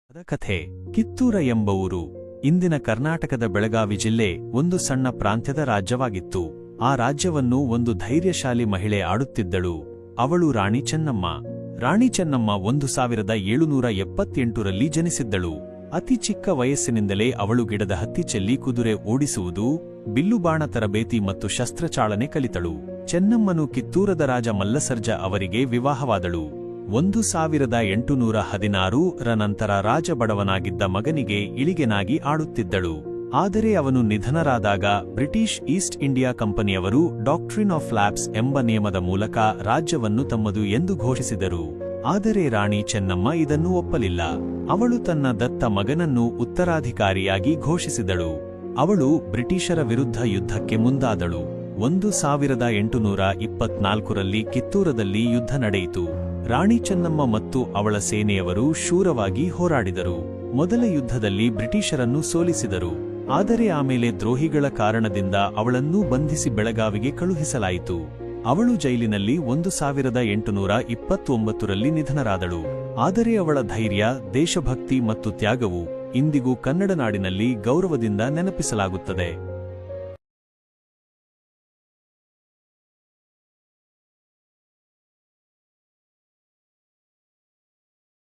ಕಥೆ ಕಿತ್ತೂರ ಎಂಬ ಊರು ಇಂದಿನ ಕರ್ನಾಟಕದ ಬೆಳಗಾವಿ ಜಿಲ್ಲೆ ಒಂದು ಸಣ್ಣ ಪ್ರಾಂತ್ಯದ ರಾಜ್ಯವಾಗಿತ್ತು. ಆ ರಾಜ್ಯವನ್ನು ಒಂದು ಧೈರ್ಯಶಾಲಿ ಮಹಿಳೆ ಆಳುತ್ತಿದ್ದಳು. ಅವಳು ರಾಣಿ ಚೆನ್ನಮ್ಮ. ರಾಣಿ ಚೆನ್ನಮ್ಮ 1778ರಲ್ಲಿ ಜನಿಸಿದ್ದಳು. ಅತಿ ಚಿಕ್ಕ ವಯಸ್ಸಿನಿಂದಲೇ ಅವಳು ಗಿಡದ ಹತ್ತಿ ಚೆಲ್ಲಿ ಕುದುರೆ ಓಡಿಸುವುದು, ಬಿಲ್ಲುಬಾಣ ತರಬೇತಿ ಮತ್ತು ಶಸ್ತ್ರಚಾಲನೆ ಕಲಿತಳು. ಚೆನ್ನಮ್ಮನು ಕಿತ್ತೂರದ ರಾಜ ಮಲ್ಲಸರ್ಜ ಅವರಿಗೆ ವಿವಾಹವಾದಳು. 1816ರ ನಂತರ ರಾಜಬಡವನಾಗಿದ್ದ ಮಗನಿಗೆ ಇಳಿಗೆನಾಗಿ ಆಳುತ್ತಿದ್ದಳು. ಆದರೆ ಅವನು ನಿಧನರಾದಾಗ ಬ್ರಿಟಿಷ್ ಈಸ್ಟ್ ಇಂಡಿಯಾ ಕಂಪನಿಯವರು ಡಾಕ್ಟ್ರಿನ್ ಆಫ್ ಲ್ಯಾಪ್ಸ್ ಎಂಬ ನಿಯಮದ ಮೂಲಕ ರಾಜ್ಯವನ್ನು ತಮ್ಮದು ಎಂದು ಘೋಷಿಸಿದರು. ಆದರೆ ರಾಣಿ ಚೆನ್ನಮ್ಮ ಇದನ್ನು ಒಪ್ಪಲಿಲ್ಲ. ಅವಳು ತನ್ನ ದತ್ತ ಮಗನನ್ನು ಉತ್ತರಾಧಿಕಾರಿಯಾಗಿ ಘೋಷಿಸಿದಳು. ಅವಳು ಬ್ರಿಟಿಷರ ವಿರುದ್ಧ ಯುದ್ಧಕ್ಕೆ ಮುಂದಾದಳು. 1824ರಲ್ಲಿ ಕಿತ್ತೂರದಲ್ಲಿ ಯುದ್ಧ ನಡೆಯಿತು. ರಾಣಿ ಚೆನ್ನಮ್ಮ ಮತ್ತು ಅವಳ ಸೇನೆಯವರು ಶೂರವಾಗಿ ಹೋರಾಡಿದರು. ಮೊದಲ ಯುದ್ಧದಲ್ಲಿ ಬ್ರಿಟಿಷರನ್ನು ಸೋಲಿಸಿದರು. ಆದರೆ ಆಮೇಲೆ ದ್ರೋಹಿಗಳ ಕಾರಣದಿಂದ ಅವಳನ್ನೂ ಬಂಧಿಸಿ ಬೆಳಗಾವಿಗೆ ಕಳುಹಿಸಲಾಯಿತು. ಅವಳು ಜೈಲಿನಲ್ಲಿ 1829ರಲ್ಲಿ ನಿಧನರಾದಳು. ಆದರೆ ಅವಳ ಧೈರ್ಯ, ದೇಶಭಕ್ತಿ ಮತ್ತು ತ್ಯಾಗವು ಇಂದಿಗೂ ಕನ್ನಡ ನಾಡಿನಲ್ಲಿ ಗೌರವದಿಂದ ನೆನಪಿಸಲಾಗುತ್ತದೆ.